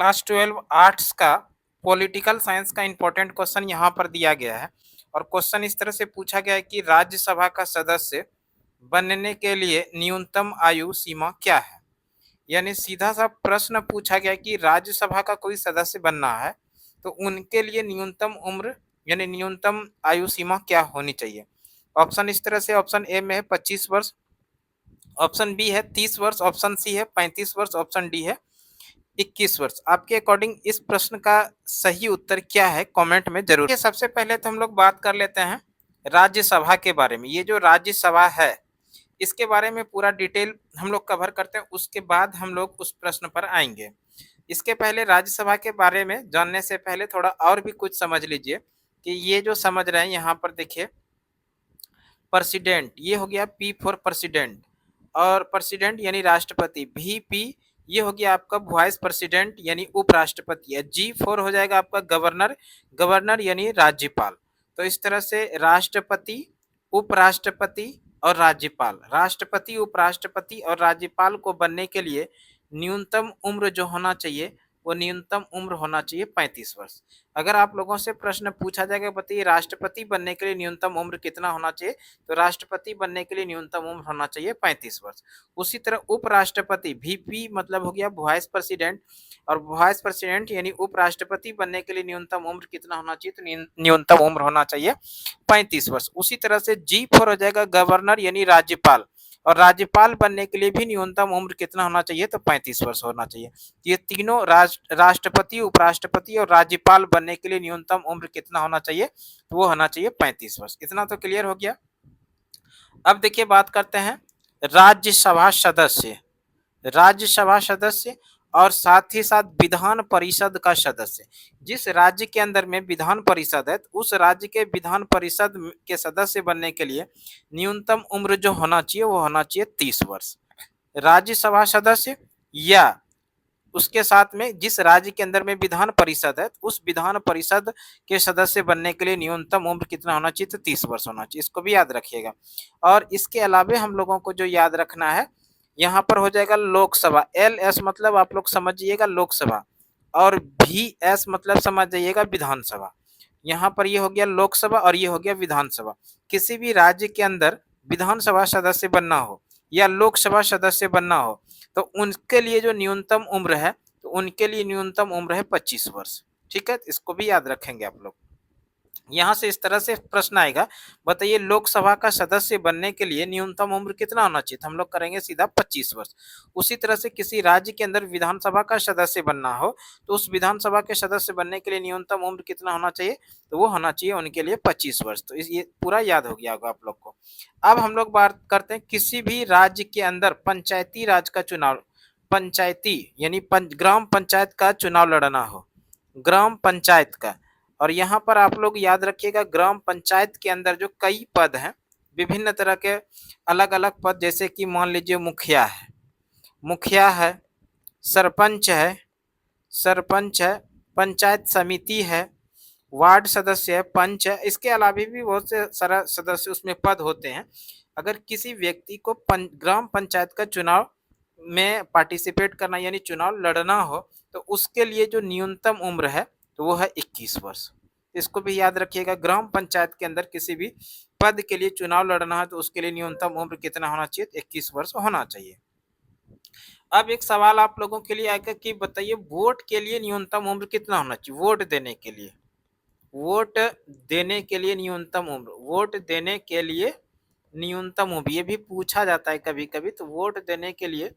Class 12 arts का political science का important question यहाँ पर दिया गया है। और क्वेश्चन इस तरह से पूछा गया है कि राज्यसभा का सदस्य बनने के लिए न्यूनतम आयु सीमा क्या है। यानी सीधा सा प्रश्न पूछा गया कि राज्यसभा का कोई सदस्य बनना है तो उनके लिए न्यूनतम उम्र यानी न्यूनतम आयु सीमा क्या होनी चाहिए। ऑप्शन इस तरह से, ऑप्शन ए में है 25 वर्ष, ऑप्शन बी है 30 वर्ष, ऑप्शन सी है 35 वर्ष, ऑप्शन डी है 21 वर्ष। आपके अकॉर्डिंग इस प्रश्न का सही उत्तर क्या है कमेंट में जरूर। सबसे पहले तो हम लोग बात कर लेते हैं राज्यसभा के बारे में। ये जो राज्यसभा है इसके बारे में पूरा डिटेल हम लोग कवर करते हैं, उसके बाद हम लोग उस प्रश्न पर आएंगे। इसके पहले राज्यसभा के बारे में जानने से पहले थोड़ा और भी कुछ समझ लीजिए कि ये जो समझ रहे हैं यहाँ पर देखिए, प्रेसिडेंट ये हो गया पी फॉर प्रेसिडेंट, और प्रेसिडेंट यानी राष्ट्रपति, वीपी ये हो गया आपका वाइस प्रेसिडेंट यानी उपराष्ट्रपति है, जी फोर हो जाएगा आपका गवर्नर, गवर्नर यानी राज्यपाल। तो इस तरह से राष्ट्रपति, उपराष्ट्रपति और राज्यपाल, राष्ट्रपति उपराष्ट्रपति और राज्यपाल को बनने के लिए न्यूनतम उम्र जो होना चाहिए वो न्यूनतम उम्र होना चाहिए 35 वर्ष। अगर आप लोगों से प्रश्न पूछा जाएगा बताइए राष्ट्रपति बनने के लिए न्यूनतम उम्र कितना होना चाहिए, तो राष्ट्रपति बनने के लिए न्यूनतम उम्र होना चाहिए 35 वर्ष। उसी तरह उपराष्ट्रपति, वीपी मतलब हो गया वाइस प्रेसिडेंट, और वाइस प्रेसिडेंट यानी उपराष्ट्रपति बनने के लिए न्यूनतम उम्र कितना होना चाहिए, तो न्यूनतम उम्र होना चाहिए 35 वर्ष। उसी तरह से जी फोर हो जाएगा गवर्नर यानी राज्यपाल, और राज्यपाल बनने के लिए भी न्यूनतम उम्र कितना होना चाहिए, तो 35 वर्ष होना चाहिए। ये तीनों राष्ट्रपति, उपराष्ट्रपति और राज्यपाल बनने के लिए न्यूनतम उम्र कितना होना चाहिए, तो वो होना चाहिए 35 वर्ष। इतना तो क्लियर हो गया। अब देखिए बात करते हैं राज्यसभा सदस्य, राज्यसभा सदस्य और साथ ही साथ विधान परिषद का सदस्य। जिस राज्य के अंदर में विधान परिषद है उस राज्य के विधान परिषद के सदस्य बनने के लिए न्यूनतम उम्र जो होना चाहिए वो होना चाहिए 30 वर्ष। राज्यसभा सदस्य या उसके साथ में जिस राज्य के अंदर में विधान परिषद है उस विधान परिषद के सदस्य बनने के लिए न्यूनतम उम्र कितना होना चाहिए, तो 30 वर्ष होना चाहिए। इसको भी याद रखिएगा। और इसके अलावा हम लोगों को जो याद रखना है यहाँ पर हो जाएगा लोकसभा, एल एस मतलब आप लोग समझिएगा लोकसभा, और भी एस मतलब समझ जाइएगा विधानसभा। यहाँ पर ये हो गया लोकसभा और ये हो गया विधानसभा। किसी भी राज्य के अंदर विधानसभा सदस्य बनना हो या लोकसभा सदस्य बनना हो तो उनके लिए जो न्यूनतम उम्र है तो उनके लिए न्यूनतम उम्र है 25 वर्ष। ठीक है, इसको भी याद रखेंगे आप लोग। यहाँ से इस तरह से प्रश्न आएगा, बताइए लोकसभा का सदस्य बनने के लिए न्यूनतम उम्र कितना होना चाहिए, तो हम लोग करेंगे सीधा 25 वर्ष। उसी तरह से किसी राज्य के अंदर विधानसभा का सदस्य बनना हो तो उस विधानसभा के सदस्य बनने के लिए न्यूनतम उम्र कितना होना चाहिए, तो वो होना चाहिए उनके लिए 25 वर्ष। तो ये पूरा याद हो गया होगा आप लोग को। अब हम लोग बात करते हैं किसी भी राज्य के अंदर पंचायती राज का चुनाव, पंचायती यानी ग्राम पंचायत का चुनाव लड़ना हो, ग्राम पंचायत का। और यहाँ पर आप लोग याद रखिएगा ग्राम पंचायत के अंदर जो कई पद हैं, विभिन्न तरह के अलग अलग पद, जैसे कि मान लीजिए मुखिया है, मुखिया है, सरपंच है, सरपंच है, पंचायत समिति है, वार्ड सदस्य है, पंच है। इसके अलावा भी बहुत से सारा सदस्य उसमें पद होते हैं। अगर किसी व्यक्ति को ग्राम पंचायत का चुनाव में पार्टिसिपेट करना यानी चुनाव लड़ना हो तो उसके लिए जो न्यूनतम उम्र है तो वो है 21 वर्ष। इसको भी याद रखिएगा। ग्राम पंचायत के अंदर किसी भी पद के लिए चुनाव लड़ना है तो उसके लिए न्यूनतम उम्र कितना होना चाहिए, 21 वर्ष होना चाहिए। अब एक सवाल आप लोगों के लिए आएगा कि बताइए वोट के लिए न्यूनतम उम्र कितना होना चाहिए, वोट देने के लिए, वोट देने के लिए न्यूनतम उम्र, वोट देने के लिए न्यूनतम उम्र, ये भी पूछा जाता है कभी कभी। तो वोट देने के लिए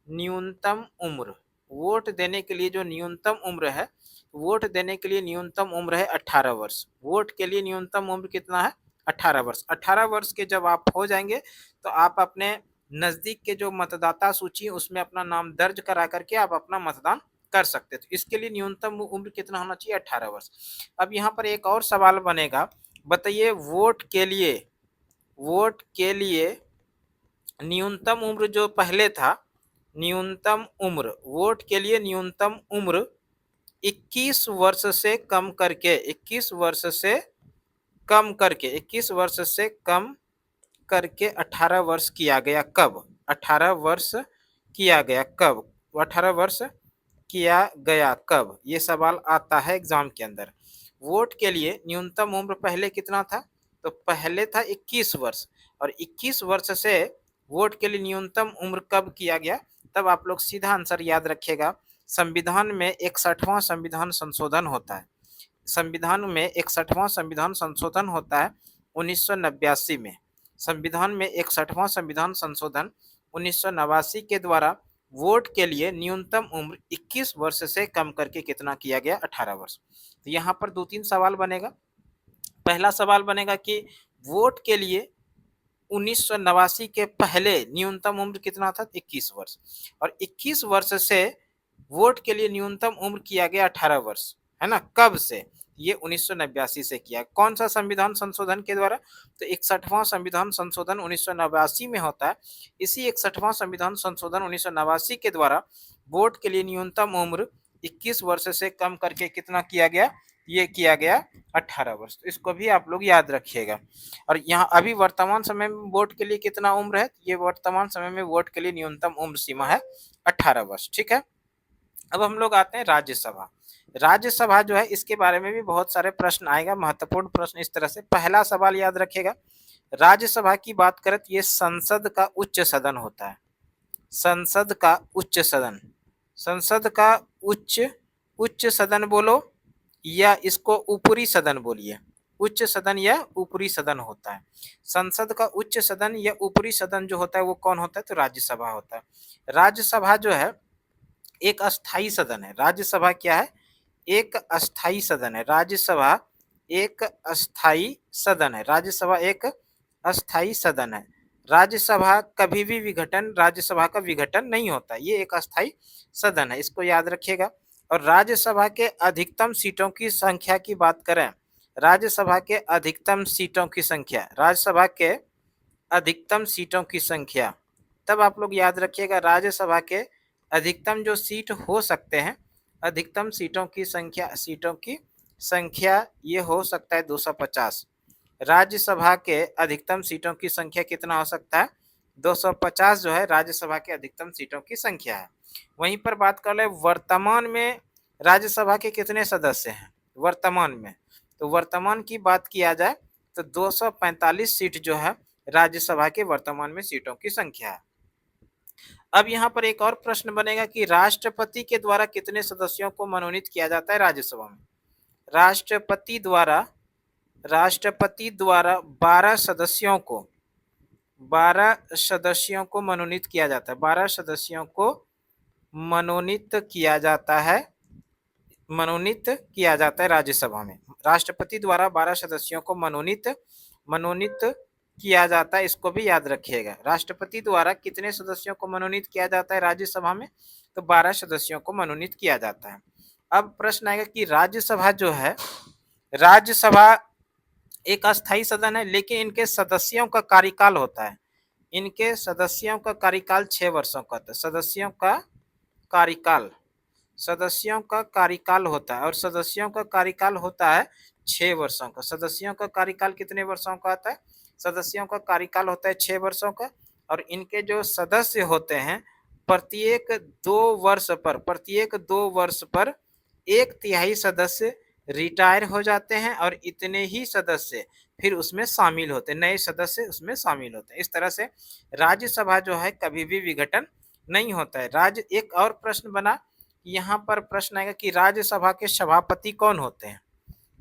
न्यूनतम उम्र, वोट देने के लिए जो न्यूनतम उम्र है, वोट देने के लिए न्यूनतम उम्र है 18 वर्ष। वोट के लिए न्यूनतम उम्र कितना है, 18 वर्ष। 18 वर्ष के जब आप हो जाएंगे तो आप अपने नज़दीक के जो मतदाता सूची उसमें अपना नाम दर्ज करा करके आप अपना मतदान कर सकते। तो इसके लिए न्यूनतम उम्र कितना होना चाहिए, 18 वर्ष। अब यहाँ पर एक और सवाल बनेगा, बताइए वोट के लिए, वोट के लिए न्यूनतम उम्र जो पहले था, न्यूनतम उम्र, वोट के लिए न्यूनतम उम्र 21 वर्ष से कम करके, 21 वर्ष से कम करके, 21 वर्ष से कम करके 18 वर्ष किया गया। कब 18 वर्ष किया गया, कब 18 वर्ष किया गया कब? ये सवाल आता है एग्जाम के अंदर। वोट के लिए न्यूनतम उम्र पहले कितना था? तो पहले था 21 वर्ष, और 21 वर्ष से वोट के लिए न्यूनतम उम्र कब किया गया? तब आप लोग सीधा आंसर याद रखिएगा, संविधान में 61वां संविधान संशोधन होता है। संविधान में 61वां संविधान संशोधन होता है 1989 में। संविधान में 61वां संविधान संशोधन 1989 के द्वारा वोट के लिए न्यूनतम उम्र 21 वर्ष से कम करके कितना किया गया? 18 वर्ष। तो यहाँ पर 2-3 सवाल बनेगा। पहला सवाल बनेगा कि वोट के लिए 1989 के पहले न्यूनतम उम्र कितना था? 21 वर्ष, और 21 वर्ष से वोट के लिए न्यूनतम उम्र किया गया 18 वर्ष, है ना? कब से? ये 1989 से किया। कौन सा संविधान संशोधन के द्वारा? तो 61वां संविधान संशोधन 1989 में होता है। इसी 61वां संविधान संशोधन 1989 के द्वारा वोट के लिए न्यूनतम उम्र 21 वर्ष से कम करके कितना किया गया? ये किया गया 18 वर्ष। तो इसको भी आप लोग याद रखिएगा। और यहाँ अभी वर्तमान समय में वोट के लिए कितना उम्र है? ये वर्तमान समय में वोट के लिए न्यूनतम उम्र सीमा है 18 वर्ष। ठीक है। अब हम लोग आते हैं राज्यसभा। राज्यसभा जो है, इसके बारे में भी बहुत सारे प्रश्न आएगा, महत्वपूर्ण प्रश्न इस तरह से। पहला सवाल याद रखिएगा, राज्यसभा की बात करें तो ये संसद का उच्च सदन होता है। संसद का उच्च सदन, संसद का उच्च सदन बोलो, या इसको ऊपरी सदन बोलिए। उच्च सदन या ऊपरी सदन होता है। संसद का उच्च सदन या ऊपरी सदन जो होता है वो कौन होता है? तो राज्यसभा होता है। राज्यसभा जो है एक अस्थाई सदन है। राज्यसभा क्या है? एक अस्थाई सदन है। राज्यसभा एक अस्थाई सदन है। राज्यसभा एक अस्थाई सदन है। राज्यसभा कभी भी विघटन, राज्यसभा का विघटन नहीं होता, ये एक अस्थाई सदन है, इसको याद रखिएगा। और राज्यसभा के अधिकतम सीटों की संख्या की बात करें, राज्यसभा के अधिकतम सीटों की संख्या, राज्यसभा के अधिकतम सीटों की संख्या, तब आप लोग याद रखिएगा राज्यसभा के अधिकतम जो सीट हो सकते हैं, अधिकतम सीटों की संख्या ये हो सकता है 250। राज्यसभा के अधिकतम सीटों की संख्या कितना हो सकता है? 250 जो है राज्यसभा के अधिकतम सीटों की संख्या है। वहीं पर बात कर ले वर्तमान में राज्यसभा के कितने सदस्य हैं वर्तमान में? तो वर्तमान की बात किया जाए तो 245 सीट जो है राज्यसभा के वर्तमान में सीटों की संख्या है। अब यहाँ पर एक और प्रश्न बनेगा कि राष्ट्रपति के द्वारा कितने सदस्यों को मनोनीत किया जाता है राज्यसभा में? राष्ट्रपति द्वारा 12 सदस्यों को मनोनीत किया जाता है। 12 सदस्यों को मनोनीत किया जाता है राज्यसभा में। राष्ट्रपति द्वारा 12 सदस्यों को मनोनीत किया जाता है, इसको भी याद रखिएगा। राष्ट्रपति द्वारा कितने सदस्यों को मनोनीत किया जाता है राज्यसभा में? तो 12 सदस्यों को मनोनीत किया जाता है। अब प्रश्न आएगा कि राज्यसभा जो है, राज्यसभा एक अस्थाई सदन है, लेकिन इनके सदस्यों का कार्यकाल होता है, इनके सदस्यों का कार्यकाल 6 वर्षों का होता है। सदस्यों का कार्यकाल होता है, और सदस्यों का कार्यकाल होता है 6 वर्षों का। सदस्यों का कार्यकाल कितने वर्षों का होता है? सदस्यों का कार्यकाल होता है 6 वर्षों का। और इनके जो सदस्य होते हैं, प्रत्येक 2 वर्ष पर 1/3 सदस्य रिटायर हो जाते हैं, और इतने ही सदस्य फिर उसमें शामिल होते हैं, नए सदस्य उसमें शामिल होते हैं। इस तरह से राज्यसभा जो है कभी भी विघटन नहीं होता है। एक और प्रश्न बना, यहाँ पर प्रश्न आएगा कि राज्यसभा के सभापति कौन होते हैं?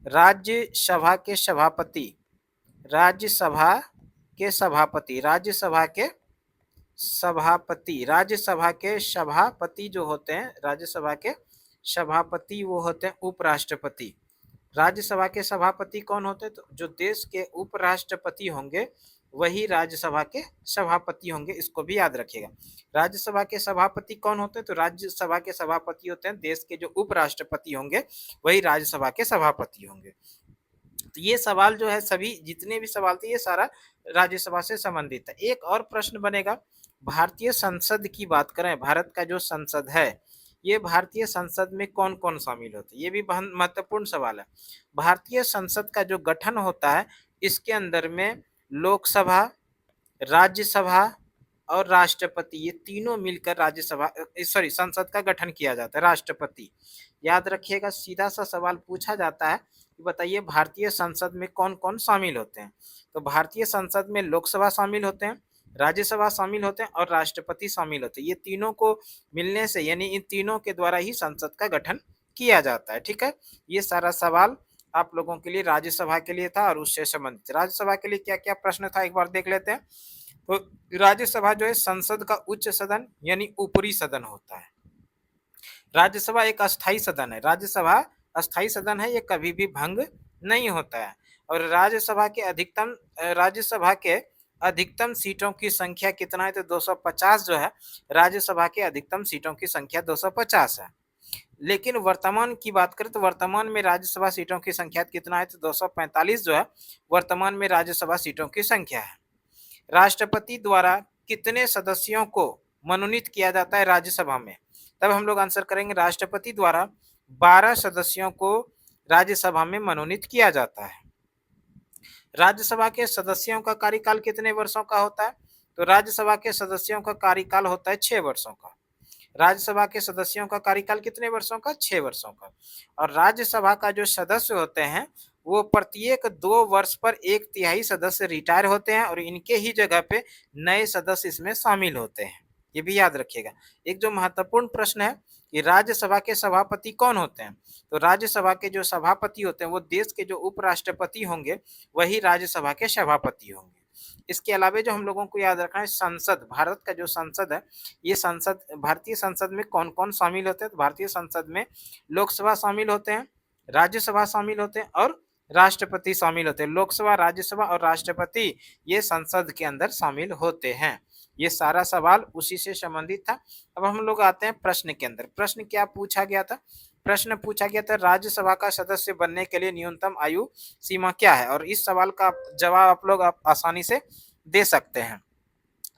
राज्यसभा के सभापति जो होते हैं, राज्यसभा के सभापति वो होते हैं उपराष्ट्रपति। राज्यसभा के सभापति कौन होते हैं? तो जो देश के उपराष्ट्रपति होंगे वही राज्यसभा के सभापति होंगे, इसको भी याद रखिएगा। राज्यसभा के सभापति कौन होते हैं? तो राज्यसभा के सभापति होते हैं देश के जो उपराष्ट्रपति होंगे वही राज्यसभा के सभापति होंगे। तो ये सवाल जो है, सभी जितने भी सवाल थे ये सारा राज्यसभा से संबंधित है। एक और प्रश्न बनेगा, भारतीय संसद की बात करें, भारत का जो संसद है, ये भारतीय संसद में कौन कौन शामिल होते हैं? ये भी बहुत महत्वपूर्ण सवाल है। भारतीय संसद का जो गठन होता है, इसके अंदर में लोकसभा, राज्यसभा, और राष्ट्रपति, ये तीनों मिलकर संसद का गठन किया जाता है। राष्ट्रपति, याद रखिएगा, सीधा सा सवाल पूछा जाता है कि बताइए भारतीय संसद में कौन कौन शामिल होते हैं। तो भारतीय संसद में लोकसभा शामिल होते हैं, राज्यसभा शामिल होते हैं और राष्ट्रपति शामिल होते हैं। ये तीनों को मिलने से, यानी इन तीनों के द्वारा ही संसद का गठन किया जाता है। ठीक है, ये सारा सवाल आप लोगों के लिए राज्यसभा के लिए था और उससे संबंधित। राज्यसभा के लिए क्या क्या प्रश्न था एक बार देख लेते हैं। तो राज्यसभा जो है संसद का उच्च सदन यानी ऊपरी सदन होता है। राज्यसभा एक अस्थाई सदन है। राज्यसभा अस्थाई सदन है, ये कभी भी भंग नहीं होता है। और राज्यसभा के अधिकतम सीटों की संख्या कितना है, तो 250 जो है राज्यसभा के अधिकतम सीटों की संख्या 250 है। लेकिन वर्तमान की बात करें तो वर्तमान में राज्यसभा सीटों की संख्या कितना है, तो 245 जो है वर्तमान में राज्यसभा सीटों की संख्या है। राष्ट्रपति द्वारा कितने सदस्यों को मनोनीत किया जाता है राज्यसभा में, तब हम लोग आंसर करेंगे राष्ट्रपति द्वारा 12 सदस्यों को राज्यसभा में मनोनीत किया जाता है। राज्यसभा के सदस्यों का कार्यकाल कितने वर्षों का होता है, तो राज्यसभा के सदस्यों का कार्यकाल होता है 6 वर्षों का। राज्यसभा के सदस्यों का कार्यकाल कितने वर्षों का, 6 वर्षों का। और राज्यसभा का जो सदस्य होते हैं वो प्रत्येक 2 वर्ष पर 1/3 सदस्य रिटायर होते हैं और इनके ही जगह पे नए सदस्य इसमें शामिल होते हैं। ये भी याद रखिएगा। एक जो महत्वपूर्ण प्रश्न है कि राज्यसभा के सभापति कौन होते हैं, तो राज्यसभा के जो सभापति होते हैं वो देश के जो उपराष्ट्रपति होंगे वही राज्यसभा के सभापति होंगे। इसके अलावा जो हम लोगों को याद रखना है, संसद, भारत का जो संसद है, ये संसद, भारतीय संसद में कौन कौन शामिल होते हैं, तो भारतीय संसद में लोकसभा शामिल होते हैं, राज्यसभा शामिल होते हैं और राष्ट्रपति शामिल होते हैं। लोकसभा, राज्यसभा और राष्ट्रपति ये संसद के अंदर शामिल होते हैं। ये सारा सवाल उसी से संबंधित था। अब हम लोग आते हैं प्रश्न के अंदर। प्रश्न क्या पूछा गया था, प्रश्न पूछा गया था राज्यसभा का सदस्य बनने के लिए न्यूनतम आयु सीमा क्या है, और इस सवाल का जवाब आप आसानी से दे सकते हैं।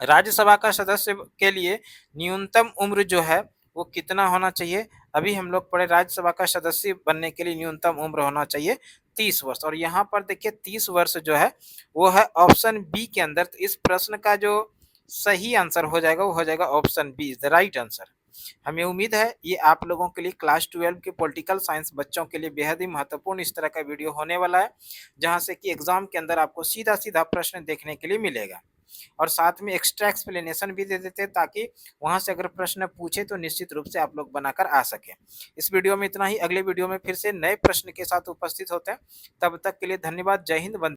राज्यसभा का सदस्य के लिए न्यूनतम उम्र जो है वो कितना होना चाहिए, अभी हम लोग पढ़े राज्यसभा का सदस्य बनने के लिए न्यूनतम उम्र होना चाहिए 30 वर्ष। और यहाँ पर देखिए 30 वर्ष जो है वो है ऑप्शन बी के अंदर। तो इस प्रश्न का जो सही आंसर हो जाएगा वो हो जाएगा option B is the right answer. हमें उम्मीद है ये आप लोगों के लिए क्लास 12 के पॉलिटिकल साइंस बच्चों के लिए बेहद ही महत्वपूर्ण इस तरह का वीडियो होने वाला है, जहां से कि एग्जाम के अंदर आपको सीधा सीधा प्रश्न देखने के लिए मिलेगा और साथ में एक्स्ट्रा एक्सप्लेनेशन भी दे देते हैं ताकि वहां से अगर प्रश्न पूछे तो निश्चित रूप से आप लोग बनाकर आ सके। इस वीडियो में इतना ही, अगले वीडियो में फिर से नए प्रश्न के साथ उपस्थित होते हैं। तब तक के लिए धन्यवाद। जय हिंद।